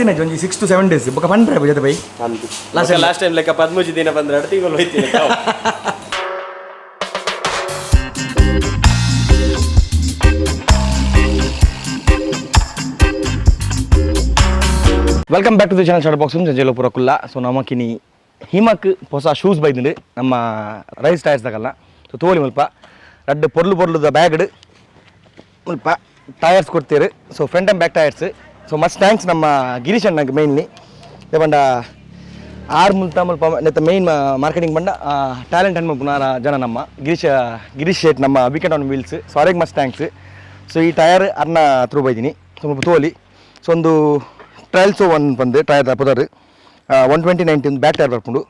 ಜಾಸ್ತಿನೇ ಒಂಜಿ 6 to 7 days ಬೊಕ ಪಂಡ್ರೆ ಜೊತೆ ಬೈ ಲಾಸ್ಟ್ ಟೈಮ್ ಲೆಕ್ಕ 13 ದಿನ ಬಂದ್ರೆ ತಿಂಗಳು ಹೋಯ್ತೀನಿ. Welcome back to the channel short box ಜಂಜೇಲೋ ಪೂರ ಕುಲ್ಲ. ಸೊ ನಮಕಿನಿ ಹಿಮಕ್ ಹೊಸ ಶೂಸ್ ಬೈದಿಂಡು ನಮ್ಮ ರೈಸ್ ಟೈರ್ಸ್ ತಗಲ್ಲ. ಸೊ ತೋಲಿ ಮುಲ್ಪ ರಡ್ಡು ಪೊರ್ಲುದ ಬ್ಯಾಗ್ಡ್ ಮುಲ್ಪ ಟೈರ್ಸ್ ಕೊಡ್ತೀರಿ. So front and back tyres. So ಮಸ್ಟ್ ಥ್ಯಾಂಕ್ಸ್ ನಮ್ಮ ಗಿರೀಶ್ ಅಣ್ಣಗೆ ಮೇನ್ಲಿ ಬಂಡ ಆರು ಮುಲ್ಪ ನೆತ್ತ ಮೇನ್ ಮಾರ್ಕೆಟಿಂಗ್ ಬಂಡ ಟ್ಯಾಲೆಂಟ್ ಅನ್ನು ಪುನಃ ಜನ ನಮ್ಮ ಗಿರೀಶ್ ಶೇಟ್ ನಮ್ಮ ವೀಕೆಂಡ್ ಆನ್ ವೀಲ್ಸ್. ಸೊ ಅವ್ರಿಗೆ ಮಸ್ಟ್ ಥ್ಯಾಂಕ್ಸ್. ಸೊ ಈ ಟಯರ್ ಅರ್ನ ತ್ರೂ ಬೈದಿನಿ ಸ್ವಲ್ಪ ತೋಲಿ. ಸೊ ಒಂದು ಟ್ರಯಲ್ಸು ಒಂದು ಬಂದು ಟಯರ್ ಪುದರ್ 120/90 ಒಂದು ಬ್ಯಾಕ್ ಟೈರ್ ಬರ್ಕೊಂಡು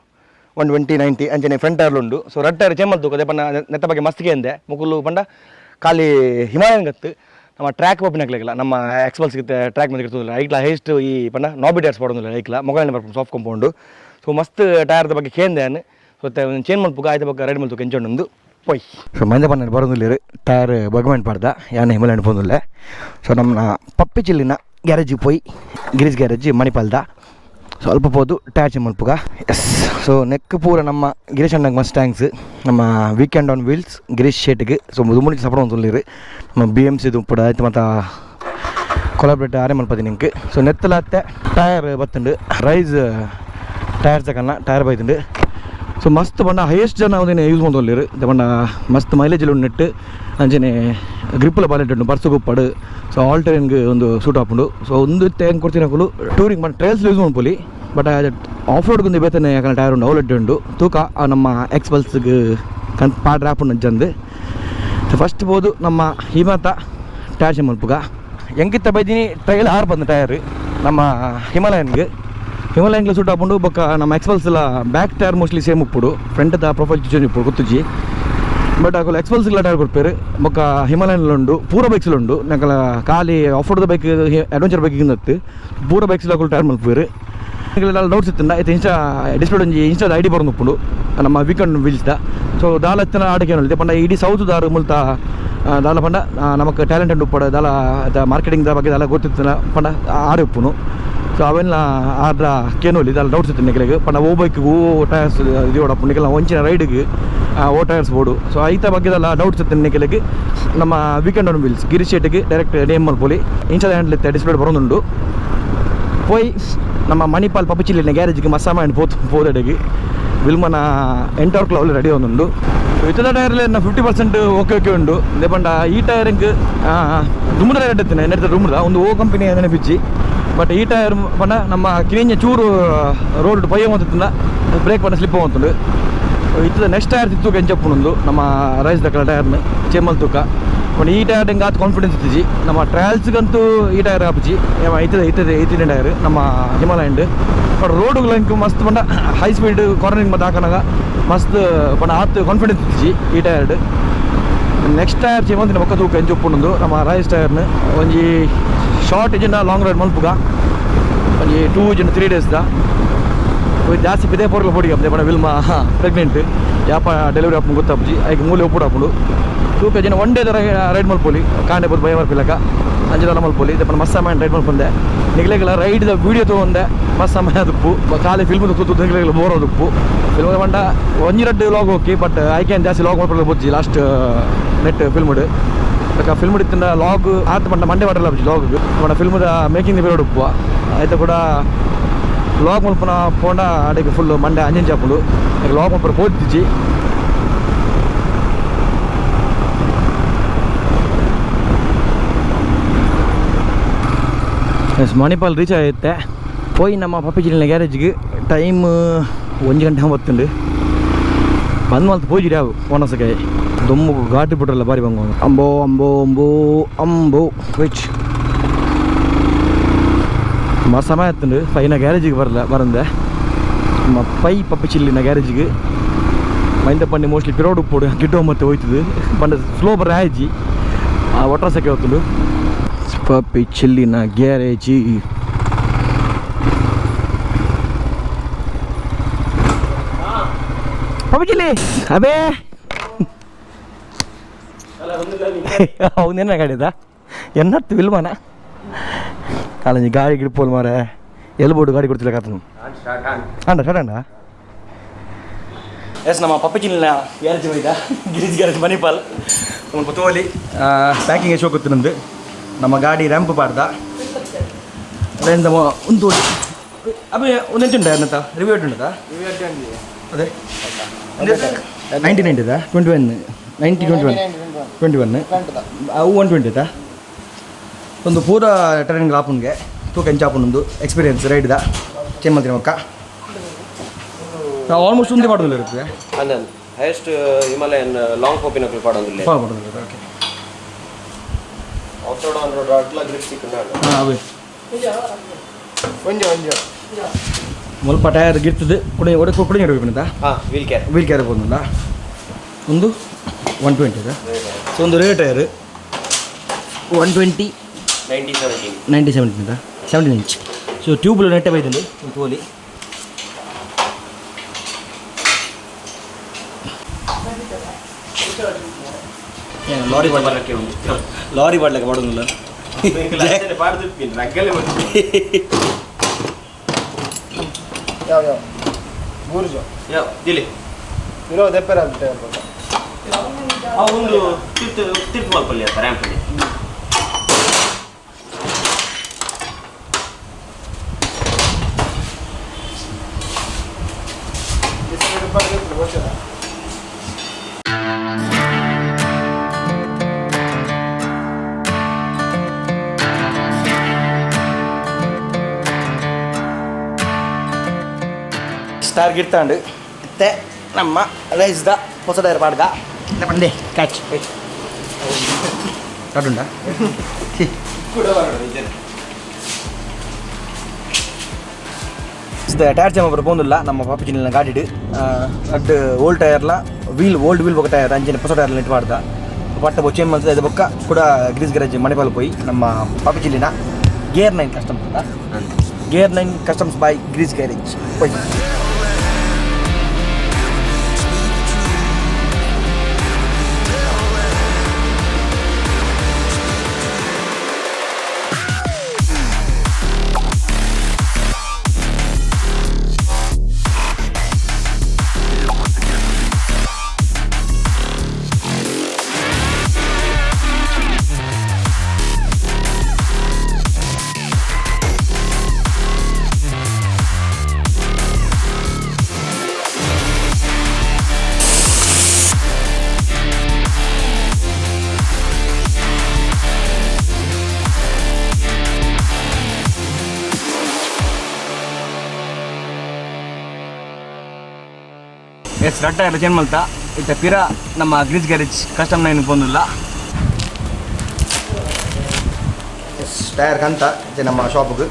120/90 ಅಂಚನೆ ಫ್ರಂಟ್ ಟೈರ್ಲು ಉಂಡು. ಸೊ ರೆಡ್ ಟೈರ್ ಚೇಮಲ್ ತೂಕದೆ ಪಂಡ ನೆತ್ತ ಬಗ್ಗೆ ಮಸ್ತಿಗೆ ಅಂದೆ ಮುಕುಲು ಪಂಡ ಖಾಲಿ ಹಿಮಾಲಯನ್ ಗತ್ತು ನಮ್ಮ ಟ್ರ್ಯಾಕ್ ಒಪ್ಪಿನಾಗ್ಲಿಲ್ಲ ನಮ್ಮ ಎಕ್ಸ್ಪಲ್ಸ್ಗೆ ಟ್ರ್ಯಾಕ್ ಮೇಲೆ ಇರ್ತದಿಲ್ಲ ಐಕ್ಲ ಹೇಸ್ಟ್ ಈ ಪಂಡ ನಾಬಿ ಟೈರ್ಸ್ ಪಡೋದಿಲ್ಲ ಐಕ್ಲ ಮೊಗಲನೇ ಬರ್ಕೊಂಡು ಸಾಫ್ಟ್ ಕಂಪೌಂಡು. ಸೊ ಮಸ್ತ್ ಟೈರ್ದ ಬಗ್ಗೆ ಕೇಂದೆ ಅನ್ನು ಸೊ ಒಂದು ಚೇಂಜ್ ಮಲ್ಪುಗ ಆಯ್ತ ಬಗ್ಗೆ ರೈಡ್ ಮಲ್ತು ಕೆಂಚೊಂಡು ಪೊಯ್. ಸೊ ಮಂದೆ ಪನ್ನ ಬರೋದಿಲ್ಲ ಟೈರ್ ಬಗ್ಮೆಂಟ್ ಪಾಡ್ದ ಯಾನೆ ಹಿಮಾಲಯನ್ ಬಂದಿಲ್ಲ. ಸೊ ನಮ್ಮ ಪಪ್ಪಿ ಚಿಲ್ಲಿನ ಗ್ಯಾರೇಜಿಗೆ ಪೋಯಿ ಗಿರೀಶ್ ಗ್ಯಾರೇಜ್ ಮಣಿಪಾಲ್ದ ಸ್ವಲ್ಪ ಹೋದು ಟೈರ್ ಚೇಂಜ್ ಮಲ್ಪುಗ. ಎಸ್. ಸೊ ನೆಕ್ ಪೂರ ನಮ್ಮ ಗಿರೀಶ್ ಅಣ್ಣಗೆ ಮಸ್ಟ್ ಥ್ಯಾಂಕ್ಸ್ ನಮ್ಮ ವೀಕೆಂಡ್ ಆನ್ ವೀಲ್ಸ್ ಗಿರೀಶ್ ಶೇಟ್ಗೆ. ಸೊ ಮುದುಮುಣಿಗೆ ಸಪೋರ್ಟ್ ಅಂತುಲ್ಲಿರಿ ನಮ್ಮ BMC ಉಪ್ಪುಡ ಆಯ್ತು ಮತ್ತು ಕೊಲಾಬ್ರೇಟ್ ಆರೇ ಮಲ್ಪದಿ ನಿಂಗೆ. ಸೊ ನೆತ್ತಲತ್ತೆ ಟಯರ್ ಬತ್ತುಂಡು ರೈಸ್ ಟೈರ್ ತಕನ್ನ ಟೈರ್ ಬೈತುಂಡು. ಸೊ ಮಸ್ತ್ ಬಣ್ಣ ಹೈಯೆಸ್ಟ್ ಜನ ಅದೇನೆ ಯೂಸ್ ಮಾಡ್ತೊಲ್ಲಿರು ಬಣ್ಣ ಮಸ್ತ್ ಮೈಲೇಜಲ್ಲಿ ಉಂಡು ನೆಟ್ಟು ಅಂಚನೆ ಗ್ರಿಪ್ಪಲ್ಲಿ ಬಾಲೆಟ್ ಉಂಡು ಬರ್ಸು ಗುಪ್ಪಡು. ಸೊ ಆಲ್ ಟೈಮ್ಗೆ ಒಂದು ಸೂಟ್ ಹಾಕೊಂಡು ಸೊ ಒಂದು ಹೆಂಗೆ ಕೊಡ್ತೀನಿ ಹಾಕಲು ಟೂರಿಂಗ್ ಮಾಡಿ ಟ್ರಯಲ್ಸ್ ಯೂಸ್ ಮಾಡ್ಕೊಳ್ಳಿ. ಬಟ್ ಆಫ್ ರೋಡ್ಗೆ ಬೇತನೆ ಯಾಕಂದ್ರೆ ಟೈರ್ ಉಂಡು ಅವಲೆಟ್ ಉಂಡು ತೂಕ ನಮ್ಮ ಎಕ್ಸ್ಪಲ್ಸ್ಗೆ ಪಾಡ್ ರ್ಯಾಪ್ ಉಂಡು ಅಂಜಂದು. ಸೊ ಫಸ್ಟ್ ಹೋದು ನಮ್ಮ ಹಿಮಾತ ಟೈರ್ ಚೇಂಜ್ ಮಲ್ಪುಗ ಹೆಂಗಿತ್ತ ಬೈದಿನಿ ಟ್ರಯಲ್ 6 ಬಂದು ಟೈರ್ ನಮ್ಮ ಹಿಮಾಲಯನ್ಗೆ ಸೂಟ್ ಹಾಕೊಂಡು ಬೊಕ್ಕ ನಮ್ಮ ಎಕ್ಸ್ಪಲ್ಸ್ ಎಲ್ಲ ಬ್ಯಾಕ್ ಟೈರ್ ಮೋಸ್ಟ್ಲಿ ಸೇಮ್ ಉಪ್ಪುಡು ಫ್ರಂಟ್ದ ಪ್ರೊಫೈಲ್ ಚೇಂಜ್ ಉಪ್ಪುಡು ಗೊತ್ತುಜಿ. ಬಟ್ ಆಕಲು ಎಕ್ಸ್ಪಲ್ಸ್ಗೆಲ್ಲ ಟೈರ್ ಕೊಡ್ಪೇರು ಬೊಕ್ಕ ಹಿಮಾಲಯನ್ಲ ಉಂಡು ಪೂರ ಬೈಕ್ಸ್ಲು ಉಂಡು ನಂಗೆ ಖಾಲಿ ಆಫ್ ರೋಡ್ ಬೈಕ್ ಅಡ್ವೆಂಚರ್ ಬೈಕಿಂಗತ್ತು ಪೂರ ಬೈಕ್ಸ್ಲ ಹಾಕಲು ಟೈರ್ ಮಲ್ಪೇರು. ಡೌಟ್ಸ್ ಇತ್ತಿಂದ ಆಯ್ತು ಡಿಸ್ಪ್ಲೇ ಒಂಜಿ ಇನ್ಸ್ಟಾದ ID ಬರೋದು ಉಪ್ಪುಡು ನಮ್ಮ ವೀಕೆಂಡ್ ವೀಲ್ಸ್ದ. ಸೊ ದಾಲ ಎತ್ತಿನ ಆಡಕ್ಕೆ ಏನಿದೆ ಪಂಡ ಇಡೀ ಸೌತ್ ದಾರು ಮುಲ್ತ ದಾಲ ಪಂಡ ನಮಗೆ ಟ್ಯಾಲೆಂಟ್ ಉಂಡು ಉಪ್ಪಡ ದಾಲ ಮಾರ್ಕೆಟಿಂಗ್ ಬಗ್ಗೆ ದಾಲ ಗೊತ್ತಿತ್ತಿನ ಪಂಡ ಆಡಿ ಉಪ್ಪುನು. ಸೊ ಅವೆಲ್ಲ ಆದ್ರ ಕೇನೋಲಿ ದಾಲ ಡೌಟ್ಸ್ ಇತ್ತು ನಿಖಲಿಗೆ ಪಂಡ ಓ ಬೈಕ್ಗೆ ಓ ಟೈರ್ಸ್ ಇದು ಓಡಪ್ಪ ನಿಖಲ ಒಂಚಿನ ರೈಡ್ಗೆ ಓ ಟೈರ್ಸ್ ಬೋಡು. ಸೊ ಐತ ಬಗ್ಗೆದೆಲ್ಲ ಡೌಟ್ಸ್ ಇತ್ತು ನಿಖಲಿಗೆ ನಮ್ಮ ವೀಕೆಂಡ್ ಆನ್ ವೀಲ್ಸ್ ಗಿರೀಶ್ ಶೇಟ್ಗೆ ಡೈರೆಕ್ಟ್ ನೇಮ್ ಮಲ್ಪೋಲಿ ಇನ್ಸ್ಟಾದ ಹ್ಯಾಂಡಲ್ ಇತ್ತೆ ಡಿಸ್ಪ್ಲೇ ಬರೋದುಂಡು. ಪೋಯ್ ನಮ್ಮ ಮಣಿಪಾಲ್ ಪಪ್ಪಚಿಲ್ಲಿನ ಗ್ಯಾರೇಜ್ಗೆ ಮಸ್ಸಾಮಾಯನ್ ಪೋದಡೆಗೆ ವಿಲ್ಮನ ಎಂಟರ್ ಕ್ಲೌಲ್ ರೆಡಿ ಒಂದುಂಡು. ಇತದ ಟೈರ್ಲಿ 50% ಓಕೆ ಉಂಡು ಪಂಡ ಈ ಟೈರಿಂಗ್ ದುಮ್ರ ಟೈರ್ ಎಡ್ತೀನಿ ನೆಡ್ತ ದುಮ್ರ ಒಂದು ಓ ಕಂಪನಿ ನೆನಪಿಚ್ಚಿ. ಬಟ್ ಈ ಟೈರ್ ಪಂಡ ನಮ್ಮ ಕಿರಿഞ്ഞ ಚೂರು ರೋಡ್ ಪಯ್ಯ ಹೋಗ್ತಿದ್ದ ಬ್ರೇಕ್ ಪಂಡ ಸ್ಲಿಪ್ ಹೋಗ್ತುಂಡು. ಇತ್ತದ ನೆಕ್ಸ್ಟ್ ಟೈರ್ ತಿತ್ತು ಕೆಂಚಪ್ಪುಂಡು ನಮ್ಮ ರೈಸ್ ದಕ್ಕಲ ಟೈರ್ನ ಚೇಮಲ್ ತೂಕ ಬಟ್ ಈ ಟೈರ್ ಹಿಂಗೆ ಆತು ಕಾನ್ಫಿಡೆನ್ಸ್ ಇತ್ತಿಜಿ. ನಮ್ಮ ಟ್ರಯಲ್ಸ್ಗಂತೂ ಈ ಟೈರ್ ಹಾಪಿಜಿ ಐತಿನ ಟೈರ್ ನಮ್ಮ ಹಿಮಾಲಯಂಡ್. ಬಟ್ ರೋಡುಗಳಿಗೆ ಮಸ್ತ್ ಪಂಡ ಹೈ ಸ್ಪೀಡ್ ಕಾರ್ನರಿಂಗ್ ಮತ್ತು ಹಾಕನಾಗ ಮಸ್ತ್ ಪಂಡ ಆತು ಕಾನ್ಫಿಡೆನ್ಸ್ ಇತ್ತಿಜಿ ಈ ಟೈರ್ಡ್. ನೆಕ್ಸ್ಟ್ ಟೈರ್ ಚೇಮಂತಿನ ಪಕ್ಕ ತೂಕ ಎಂಚುಪ್ಪುಂಡು ನಮ್ಮ ರೈಸ್ ಟೈರ್ನ ಒಂಜಿ ಶಾರ್ಟ್ ಇಜಿನ ಲಾಂಗ್ ರೈಡ್ ಮಲ್ಪುಗ ಒಂಜಿ 2 ಇಜಿನ 3 days ಜಾಸ್ತಿ ಪಿದೇ ಪೋರ್ಲ ಪೊಡಿಗೆ ಪಂಡ ವಿಲ್ಮ ಪ್ರೆಗ್ನೆಂಟ್ ಯಾಪ ಡೆಲಿವರಿ ಹಾಕೊಂಡು ಗೊತ್ತಾಪುಜಿ ಆಯ್ಕೆ ಮೂಲೆ ಉಪ್ಪುಡು ಹಾಕೊಂಡು ತೂಕ ಜನ 1 day ರೈಡ್ ಮಲ್ಪೋಲಿ ಕಾಂಡೆ ಬೋದು ಭಯ ಬರ್ಪಿಲ್ಲಕ ಅಂಜಲ ಮಲ್ಪೋಲಿ ಇದಪ್ಪ ಮಸ್ತ್ ಸಮಯ ರೈಡ್ ಮಲ್ಪಂದೆ ನಿಗಲೆಗಳ ರೈಡ್ದ ವೀಡಿಯೋ ತೊಗೊಂಡೆ ಮಸ್ತ್ ಸಮಯ ಅದಪ್ಪು ಖಾಲಿ ಫಿಲ್ಮ್ ತುತ್ತು ನಿಗಲೆಗಳು ಬೋರೋದಪ್ಪು ಫಿಲ್ಮ್ ಪಂಡ 1-2 ಲಾಗ್ ಹೋಗಿ ಬಟ್ ಆಯ್ಕೆ ಜಾಸ್ತಿ ಲಾಗ್ ಮಾಡ್ಕೊಳ್ಳಿ ಬೋಜಿ ಲಾಸ್ಟ್ ನೆಟ್ ಫಿಲ್ಮ್ಡ್ ಅದಕ್ಕೆ ಫಿಲ್ಮ್ ಇತ್ತಿಂದ ಲಾಗ್ ಆತ ಪಂಡ ಮಂಡೆ ಮಾಡಲ್ಲ ಬಜ್ಜಿ ಲಾಗ್ ಪಂಡ ಫಿಲ್ಮ್ದ ಮೇಕಿಂಗ್ ಪೀರಿಯಡ್ ಉಪ್ಪು ಆಯ್ತು ಕೂಡ ಲಾಗ್ ಮಲ್ಪನ ಪೋಂಡ ಅಡಿಗೆ ಫುಲ್ ಮಂಡೆ ಅಂಜನ್ ಚಾಪುಡು ಲಾಗ್ ಮಲ್ಪನ ಪೋತಿಜ್ಜಿ. ಮಣಿಪಾಲ್ ರೀಚ್ ಆಗುತ್ತೆ ಪೋಯಿ ನಮ್ಮ ಪಪ್ಪಿಜಿಲಿನ ಗ್ಯಾರೇಜ್ಗೆ ಟೈಮ್ 1 ಗಂಟೆ ಬತ್ತುಂಡು ಬಂದು ಮಲ್ತು ಪೋಜಿರಿ ಅವು ಒಣಸಕಾಯಿ ದೊಮ್ಮು ಘಾಟಿ ಬಿಟ್ರಲ್ಲ ಬಾರಿ ಬಂಗ ಅಂಬೋ ಅಂಬೋ ಅಂಬೋ ಅಂಬೋ ವಿಚ್ ಮಸ್ತ್ ಸಮಯ ಆಯ್ತುಂಡು ಪೈನ ಗ್ಯಾರೇಜಿಗೆ ಬರಂದೆ ನಮ್ಮ ಪಪ್ಪಿಚಿಲ್ಲಿನ ಗ್ಯಾರೇಜಿಗೆ ಮೈಂದ ಪಂಡಿ ಮೋಸ್ಟ್ಲಿ ಪಿರೋಡ್ ಉಪ್ಪೋಡು ಗಿಡ್ಡೋ ಮತ್ತೆ ಹೋಯ್ತದು ಪಂಡ ಸ್ಲೋ ಬರ್ರೆ ಆಯ್ಜಿ ಒಟ್ರಾಸಕ್ಕೆ ಹೋಗ್ತುಂಡು ಪಪ್ಪಿಚಿಲ್ಲಿನ ಗ್ಯಾರೇಜಿ. ಪಪ್ಪಿಚಿಲ್ಲಿ ಅಬೇ ಅವನೇನ ಗಾಡಿದ ಎನ್ನತ್ತು ವಿಲ್ಮನ ಕಾಲಂಜಿ ಗಾಡಿ ಗಿಡ್ಪೋಲ್ ಮಾರೆ ಎಲ್ಬೋರ್ಡ್ ಗಾಡಿ ಕೊಡ್ತಿಲ್ಲ ಕಾತನು ಅಂಡ ಎಸ್ ನಮ್ಮ ಪಪ್ಪಚಿನ ಗ್ಯಾರೇಜ್ ಹೋಯ್ತಾ ಗಿರೀಜ್ ಗ್ಯಾರೇಜ್ ಮಣಿಪಾಲ್ ನಮ್ಮ ಪುತ್ತೋಲಿ ಪ್ಯಾಕಿಂಗ್ ಎಷ್ಟು ಹೋಗುತ್ತೆ ನಮ್ಮದು ನಮ್ಮ ಗಾಡಿ ರ್ಯಾಂಪ್ ಪಾಡ್ದ ಅದರಿಂದ ಒಂದು ಅಬ್ಬ ಒಂದು ಎಂಟು ಉಂಟಾ ಅನ್ನತ್ತ ರಿವ್ಯೂ ಉಂಟಾ ಅದೇ 99 ಇದಾ 21 21 ಅವು 120 ಒಂದು ಪೂರ ಟ್ರೈನಿಂಗ್ ಆಪನ್ಗೆ ತೂಕ ಎಂಚು ಆಪನೊಂದು ಎಕ್ಸ್ಪೀರಿಯನ್ಸ್ ರೈಡ್ದ ಚೇಂಜ್ ಮಾಡ್ತೀನಿ ಮಕ್ಕ ನಾವು ಆಲ್ಮೋಸ್ಟ್ ಒಂದೇ ಮಾಡೋದಿಲ್ಲ ಇರ್ತದೆ ಅಂದನ್ ಹೈಯೆಸ್ಟ್ ಹಿಮಾಲಯನ್ ಲಾಂಗ್ ಕೋಪಿನಕಲ್ ಪಾಡೋದಿಲ್ಲ okay off road on road ಅಟ್ಲ ಗ್ರಿಪ್ ಸಿಕ್ಕುಂಡು ಹಾಂ ಅವೇ ಒಂಜ ಮುಲ್ಪ ಟಯರ್ ಗಿರ್ತದೆ ಕುಡಿ ಇಡಬೇಕಂತ ಹಾಂ ವೀಲ್ ಕ್ಯಾರ್ ಬಂದಲ್ಲ ಒಂದು 120 ಇದೆ ಸೊ ಒಂದು ರೇರ್ ಟಯರ್ 120 90 17 ಇಂಚ್ ಸೊ ಟ್ಯೂಬ್ಲು ನೆಟ್ಟೆ ಬೈದಲ್ಲಿ ಒಂದು ತೋಲಿ ಲಾರಿ ಬಾಡ್ಲಕ್ಕೆ ಮಾಡೋದಿಲ್ಲ ಒಂದು ತಿರ್ತು ಮಲ್ಪಲ್ಲಿ ಅಂತ ರ್ಯಾಂಪಲ್ಲಿ ಸ್ಟಾರ್ ಗಿರ್ತಾಂಡು ಮತ್ತೆ ನಮ್ಮ ರೈಸ್ದ ಹೊಸ ಟೈರ್ ಪಾಡ್ಗ ಬಂದೆ ಕ್ಯಾಚ್ ಕಡುಂಡ ಟೈರ್ ಚೇಂಜ್ ಒಬ್ಬರು ಬಂದಿಲ್ಲ ನಮ್ಮ ಪಾಪಿಚಿನ ಗಾಡಿಡು ಅಡ್ ಓಲ್ಡ್ ಟೈರ್ಲ ಓಲ್ಡ್ ವೀಲ್ ಬೊಕ್ಕ ಟೈರ್ ಅಂಚಿನ ಹೊಸ ಟೈರ್ಲ ಇಟ್ಟು ಮಾಡ್ದ ಪಟ್ಟ ಚೇಂಜ್ ಮಾಡ್ತದೆ ಅದು ಬೊಕ್ಕ ಕೂಡ ಗ್ರೀಸ್ ಗ್ಯಾರೇಜ್ ಮಣಿಪಾಲ್ ಹೋಗಿ ನಮ್ಮ ಪಾಪಿಚಿಲಿನ gear 9 customs by grease garage ಹೋಯ್ ಎಸ್ ರಟ್ಟ ಎಲ್ಲ ಚೇಂಜ್ ಮಾಡ್ತಾ ಇತ್ತ ಪಿರ ನಮ್ಮ ಗ್ರೀಸ್ ಗ್ಯಾರೇಜ್ ಕಸ್ಟಮ್ 9 ಬಂದಿಲ್ಲ ಎಸ್ ಟೈರ್ ಕಂತ ಇದೆ ನಮ್ಮ ಶಾಪ್ಗೆ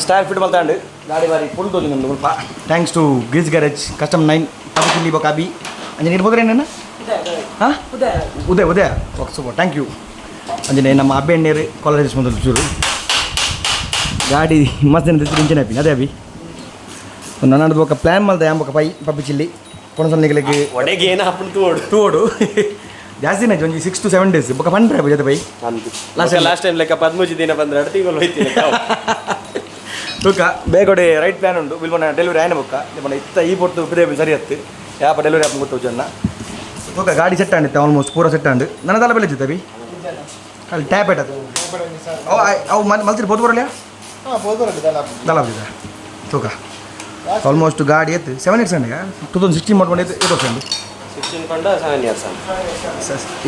ಸ್ಟೈರ್ ಫಿಟ್ ಬಲ್ತಾಂಡು ಗಾಡಿ ಬಾರಿ ಫುಲ್ ತೋಲಿ ನಮ್ಮದು ಸ್ವಲ್ಪ thanks to grease garage custom 9 ಪಕ್ಕದಲ್ಲಿ ಬೊಕಾಬಿ ಅಂಜನೆ ಇರ್ಬೋದ್ರೆ ಏನೇನು ಹಾಂ ಉದಯ ಓಕೆ ಸೂಪರ್ ಥ್ಯಾಂಕ್ ಯು ಅಂಜನೆ ನಮ್ಮ ಅಬ್ಬೆ ಎಣ್ಣೆರು ಕಾಲೇಜ್ ಬಂದದ್ದು ಚೂರು ಗಾಡಿ ಮಸ್ತ್ ಇಂಜಿನ್ ಹ್ಯಾಪಿ ಅದೇ ಅಭಿ ನನ್ನದು ఒక ಪ್ಲ್ಯಾನ್ ಮಾಡ್ದೆ ಎಂಬ ಪಪ್ಪಿ ಚಿಲ್ಲಿ ಕೊನಸಲ್ಲಿಗೆ ಒಡೆಗೆ ಏನು ಹಾಕೊಂಡು ತೋಡು ಜಾಸ್ತಿನೇ ಒಂದು 6 to 7 days ಬೊಕ್ಕ ಪಂಡ್ರೆ ಜೊತೆ ಬೈ ಲಾಸ್ಟ್ ಟೈಮ್ ಲೆಕ್ಕ 13 ದಿನ ಬಂದ್ರೆ ಅಡ್ತಿಗಳು ಹೋಯ್ತೀನಿ ತೂಕ ಬೇಗಡೆ ರೈಟ್ ಪ್ಲಾನ್ ಉಂಟು ಬಿಲ್ಬನ ಡೆಲಿವರಿ ಆಯ್ನ ಬೊಕ್ಕ ನಿಮ್ಮನ್ನ ಇತ್ತ ಈ ಪೊಟ್ಟು ಉಪದೇ ಸರಿ ಹತ್ತು ಯಾಪ ಡೆಲಿವರಿ ಆಪ್ ಗೊತ್ತು ಜನ ತೂಕ ಗಾಡಿ ಸೆಟ್ ಆಂಡಿತ್ತು ಆಲ್ಮೋಸ್ಟ್ ಪೂರ ಸೆಟ್ ಆಂಡು ನನ್ನ ತಲೆ ಬೆಲೆ ಜಿತ್ತವಿ ಅಲ್ಲಿ ಟ್ಯಾಪ್ ಇಟ್ಟದು ಅವು ಮಲ್ತಿರಿ ಬೋದು ಬರಲ್ಲ ದಲಾಬ್ದಿದ ತೂಕ ಆಲ್ಮೋಸ್ಟ್ ಗಾಡಿ ಎತ್ತು 7 years ಅಂಡಿಗ 2016 ಮಾಡ್ಕೊಂಡು 8 ವರ್ಷ ಅಂಡು 16 ಕೊಂಡ 7 years ಅಂತ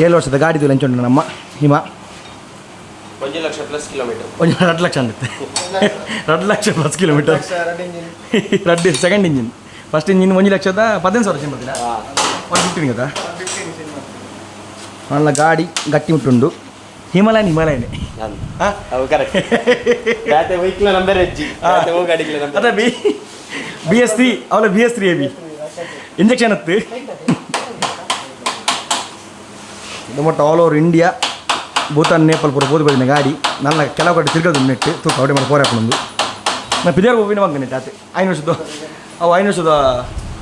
7 ವರ್ಷದ ಗಾಡಿದು ಲಂಚ್ ಉಂಟು ನಮ್ಮ ಹಿಮಾ 1 ಲಕ್ಷ ಪ್ಲಸ್ ಕಿಲೋಮೀಟರ್ 2 ಲಕ್ಷ ಅಂಡುತ್ತೆ 2 ಲಕ್ಷ ಪ್ಲಸ್ ಕಿಲೋಮೀಟರ್ ರಡ್ಡಿ ಸೆಕೆಂಡ್ ಇಂಜಿನ್ ಫಸ್ಟ್ ಇಂಜಿನ್ 1 ಲಕ್ಷದ 15,000 ಸಿಂಬತ್ತಿನ 115 కదా వాళ్ళ ಗಾಡಿ ಗಟ್ಟಿ ಉಂಟುಂಡು ಹಿಮಾಲಯನ್ ಅವು ಕರೆಕ್ಟ್ ದಾತೆ ವೆಹಿಕಲ್ ನಂಬರ್ ಹೆಜ್ಜಿ ದಾತೆ ಹೋಗಿ ಗಾಡಿಗೆ ನಂಬರ್ ಅದ BS3 ಅವಳ BS3 AB ಇಂಜೆಕ್ಷನ್ ಹತ್ತು ಇದು ಮೊಟ್ಟ all over India Bhutan Nepal ಪೂರ ಬೋದು ಬದಿನ ಗಾಡಿ ನನ್ನ ಕೆಲವು ಕಡೆ ತಿರ್ಗೋದು ನೆಟ್ಟು ತೂಕ ಅವಡೆ ಮಾಡಿ ಪೋರ ಹಾಕೊಂಡು ನಾನು ಪಿದೇರ್ ಹೋಗಿನ ಮಗ ನೆಟ್ಟು ಆತೆ 5 ವರ್ಷದ್ದು ಅವು 5 ವರ್ಷದ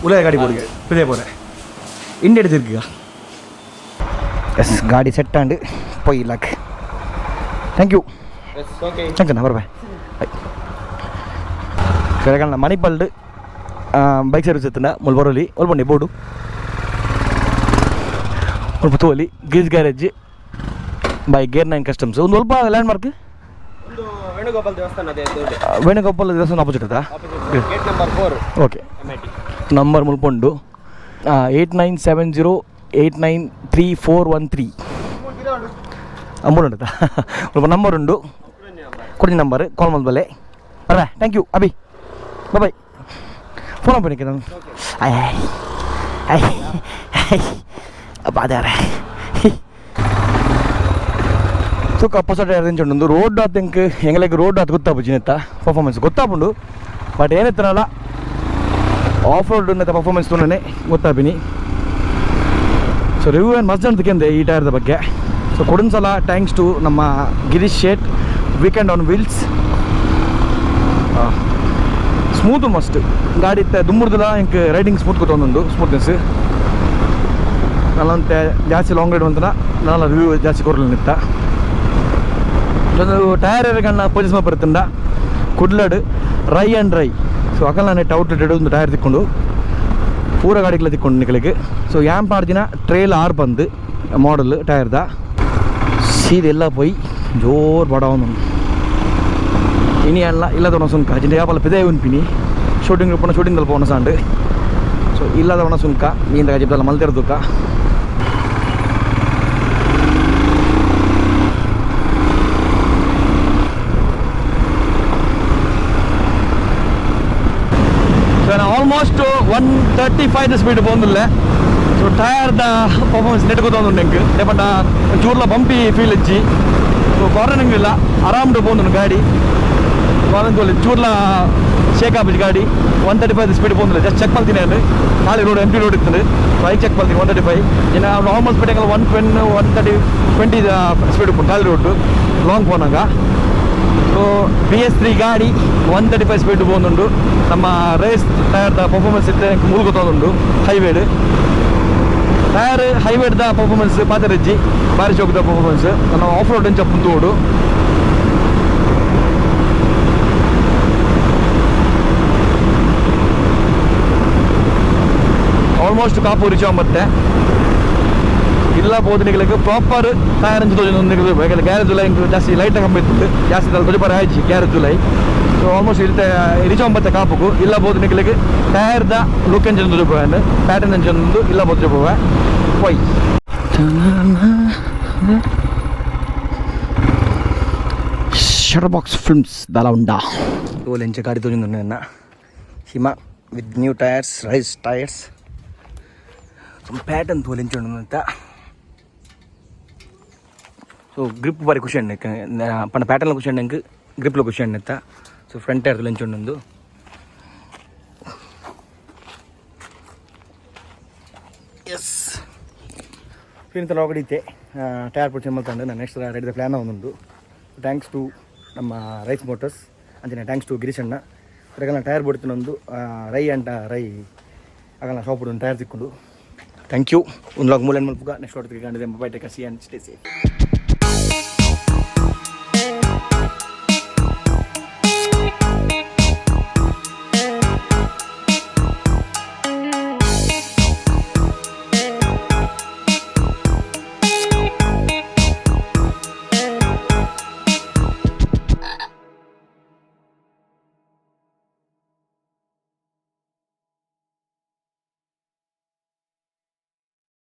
ಉಲಯ ಗಾಡಿ ಬೋಡಿಗೆ ಪಿದೇ ಪೋರೆ ಇಂಡಿಯಾ ತಿರ್ಗ ಎಸ್ ಗಾಡಿ ಸೆಟ್ ಆಂಡ್ ಪೊಯ್ ಲಾಕ್ ಥ್ಯಾಂಕ್ ಯು ಥ್ಯಾಂಕ್ಸ್ ಬರ ಬಾಯ್ ಕೆಳಗಣ್ಣ ಮಣಿಪಾಲ್ಡ್ ಬೈಕ್ ಸರ್ವಿಸ್ ಎತ್ತನ ಮುಲ್ಬರೋಲಿ ಒಲ್ಬಂಡಿ ಬೋರ್ಡು ಸ್ವಲ್ಪ ತೋಲಿ grease garage by gear 9 customs ಒಂದು ಸ್ವಲ್ಪ ಲ್ಯಾಂಡ್ ಮಾರ್ಕ್ ವೇಣುಗೋಪಾಲ್ ದೇವಸ್ಥಾನ ಆಪೋಸಿಟ್ ಅದಾ ಗೇಟ್ ನಂಬರ್ 4 ಓಕೆ ನಂಬರ್ ಮುಲ್ಪೊಂಡು 8970893413 ಅಮೌಂಟ್ ಉಂಟಾ ಸ್ವಲ್ಪ ನಂಬರ್ ಉಂಡು ಕೊಡಿ ನಂಬರ್ ಕಾಲ್ ಮಾಡ್ಬಲ್ಲೆ ಅಲ್ಲ ಥ್ಯಾಂಕ್ ಯು ಅಭಿ ಬಾಯ್ ಫೋನ್ ಪಣಿಕೆ ನಾನು ಅದಾರ ತೂಕ ಅಪ್ಪಸಟ್ ಒಂದು ರೋಡ್ ಆತಂಕ ಹೆಂಗಲಿಗೆ ರೋಡ್ ಆತ ಗೊತ್ತಾಪುಜಿನೆತ್ತ ಪರ್ಫಾರ್ಮೆನ್ಸ್ ಗೊತ್ತಾಪುಂಡು ಬಟ್ ಏನೆತ್ತನಲ್ಲ ಆಫ್ ರೋಡ್ ಅನ್ನತ್ತ ಪರ್ಫಾರ್ಮೆನ್ಸ್ ತೊಂದರೆ ಗೊತ್ತಾಪಿನಿ ಸೊ ರಿವ್ಯೂ ಏನು ಮಸ್ತ್ ಅಂತಂದೆ ಈ ಟೈರ್ದ ಬಗ್ಗೆ ಸೊ ಕೊಡೊಂದ್ಸಲ ಥ್ಯಾಂಕ್ಸ್ ಟು ನಮ್ಮ Girish Shet weekend on wheels smooth ಮಸ್ಟ್ ಗಾಡಿ ಇತ್ತ ದುಮ್ಮುರ್ದಿಲ್ಲ ಹಿಂಗೆ ರೈಡಿಂಗ್ ಸ್ಮೂತ್ ಗೊತ್ತೊಂದೊಂದು ಸ್ಮೂತ್ನೆಸ್ ನಲ್ಲಂತೆ ಜಾಸ್ತಿ ಲಾಂಗ್ ರೈಡ್ ಅಂತನ ನಾನು ರಿವ್ಯೂ ಜಾಸ್ತಿ ಕೊರಲಿಲ್ಲ ನಿತ್ತ ಒಂದು ಟೈರ್ ಎರಗಣ್ಣ ಪರ್ಚೇಸ್ ಮಾಡಿ ಬರುತ್ತಂಡ ಕುಡ್ಲಡ್ ರೈ ಆ್ಯಂಡ್ ರೈ ಸೊ ಅಕಲ್ ನಾನು ಔಟ್ಲೆಟ್ ಒಂದು ಟೈರ್ ತಿಕ್ಕೊಂಡು ಪೂರ ಗಾಡಿಗೆಲ್ಲ ತಿಕ್ಕೊಂಡು ನಿಕ್ಕಲಿಕ್ಕೆ ಸೊ ಯಾಂಪ್ ಆಡ್ದಿನ ಟ್ರೇಲ್ 6 ಬಂದು ಮಾಡಲ್ ಟೈರ್ದ ಸೀದೆಲ್ಲ ಪೋಯಿ ಜೋರು ಬಡವನು ಇನಿ ಅಲ್ಲ ಇಲ್ಲದ ಸುಂಕ ಜಿಂದ ಯಾಪಲ್ಲ ಪೆದೇ ಉನ್ಪಿನಿ ಶೂಟಿಂಗ್ ಶೂಟಿಂಗ್ ತಲ್ಪ ಒಣ ಸಾಂಡ್ ಸೊ ಇಲ್ಲದ ಒಣ ಸುಂಕ ನೀಂದ ಜಿಪ್ಪಲ್ಲ ಮಲ್ತಿರ್ದುಕ ಆಲ್ಮೋಸ್ಟ್ 135 ಸ್ಪೀಡ್ ಬಂದಿಲ್ಲ ಸೊ ಟೈರ್ದ ಪರ್ಫಾರ್ಮೆನ್ಸ್ ನೆಟ್ ಗೊತ್ತೊಂದು ಎಂಕ್ ಏಪಂಡ ಚೂರ್ಲ ಬಂಪಿ ಫೀಲ್ ಇಚ್ಚಿ ಸೊ ಕಾರ್ನರಿಂಗ್ ಇಲ್ಲ ಆರಾಮ್ಡು ಬಂದು ಗಾಡಿ ಕಾರ್ನರ್ ಚೂರ್ಲ ಶೇಕ್ ಆಪಿಜ್ ಗಾಡಿ 135 ಸ್ಪೀಡ್ ಬಂದಿಲ್ಲ ಜಸ್ಟ್ ಚೆಕ್ ಮಾಡ್ತೀನಿ ಅಲ್ಲಿ ಖಾಲಿ ರೋಡ್ ಎಂಟಿ ರೋಡ್ ಇರ್ತದೆ ಸೊ ಐದು ಚೆಕ್ ಮಾಡ್ತೀನಿ 135 ಇನ್ನು ನಾರ್ಮಲ್ ಸ್ಪೀಡ್ 120 ಸ್ಪೀಡ್ ಖಾಲಿ ರೋಡ್ ಲಾಂಗ್ ಹೋನಾಗ ಸೊ BS3 ಗಾಡಿ 135 ಸ್ಪೀಡ್ ಬಂದುಂಡು ನಮ್ಮ ರೇಸ್ ಟೈರ್ದ ಪರ್ಫಾರ್ಮೆನ್ಸ್ ಇತ್ತೆ ಮೂಲ ಗೊತ್ತೊಂದುಂಡು ಹೈವೇಡ್ ಟೈರ್ ಹೈವೇಡ್ದ ಪರ್ಫಾರ್ಮೆನ್ಸ್ ಪಾತರಜ್ಜಿ ಬಾರಿ ಚೌಕದ ಪರ್ಫಾರ್ಮೆನ್ಸ್ ನಾವು ಆಫ್ ರೋಡ್ ಎಂಚ ಪುಂತೋಡು ಆಲ್ಮೋಸ್ಟ್ ಕಾಪು ರೀಚ್ ಆಗುತ್ತೆ ಇಲ್ಲ ಬೋಧನೆಗಳಿಗೆ ಪ್ರಾಪರ್ ಟೈರ್ ಅಂತ ತೋಜೊಂದು ಗ್ಯಾರೇಜ್ ಜುಲೈ ಜಾಸ್ತಿ ಲೈಟ್ ಕಮ್ಮಿ ಇತ್ತು ಜಾಸ್ತಿ ತೊಜಪರ ಆಯ್ತು ಗ್ಯಾರೇಜ್ ಜುಲೈ ಸೊ ಆಲ್ಮೋಸ್ಟ್ ಇರುತ್ತೆ ರೀಚ್ ಆಗುತ್ತೆ ಕಾಪುಗೂ ಇಲ್ಲ ಬೋಧನೆಗಳಿಗೆ ಟೈರ್ದ ಲುಕ್ ಎಂಜನ್ ತೊಜಪೋವೆ ಪ್ಯಾಟರ್ನ್ ಎಂಜನ್ ಒಂದು ಇಲ್ಲ ಬೋಜಪೋವೆ ಪೊಯ್ ಶಟರ್ ಬಾಕ್ಸ್ ಫಿಲ್ಮ್ಸ್ ದಲೌಂಡಾ ತೋಲ್ ಎಂಚ ಗಾಡಿ ತೋಜೊಂದು ನನ್ನ ಹಿಮಾ ವಿತ್ ನ್ಯೂ ಟೈರ್ಸ್ ರೈಸ್ ಟೈರ್ಸ್ ಪ್ಯಾಟರ್ನ್ ತೋಲ್ ಎಂಚ ಅಂತ ಸೊ ಗ್ರಿಪ್ ಬಾರಿ ಖುಷಿ ಅಣ್ಣ ಪಂಡ ಪ್ಯಾಟರ್ನ್ ಖುಷಿ ಅಣ್ಣಂಗೆ ಗ್ರಿಪ್లో ಖುಷಿ ಅಣ್ಣತ್ತ ಸೊ ಫ್ರಂಟ್ ಟೈರ್ ಲಂಚ್ ಉಂಡು ಎಸ್ ಫಿನಿಂತ ಹೊಡಿತೆ ಟೈರ್ ಪುಡ್ಚೆ ಮಲ್ತಂಡು ನಾನು ನೆಕ್ಸ್ಟ್ ರೆಡಿದ ಪ್ಲ್ಯಾನ್ ಒಂದುಂಡು ಥ್ಯಾಂಕ್ಸ್ ಟು ನಮ್ಮ ರೈಸ್ ಮೋಟರ್ಸ್ ಅಂಚನೆ ಥ್ಯಾಂಕ್ಸ್ ಟು ಗಿರೀಶ್ ಅಣ್ಣ ಅದಕ್ಕೆ ಟೈರ್ ಬಿಡ್ತೀನೊಂದು ರೈ ಅಂಟ ರೈ ಆಗಲ್ಲ ಶಾಪ್ ಒಂದು ಟೈರ್ ತಿಕ್ಕೊಂಡು ಥ್ಯಾಂಕ್ ಯು ಒಂದು ಲಾಗ್ ಮೂಲೆನ್ ಮಲ್ಪುಗ ನೆಕ್ಸ್ಟ್ ಹೊಡ್ತಿಗೆ ಕಂಡಿದೆ mobile take C and stay safe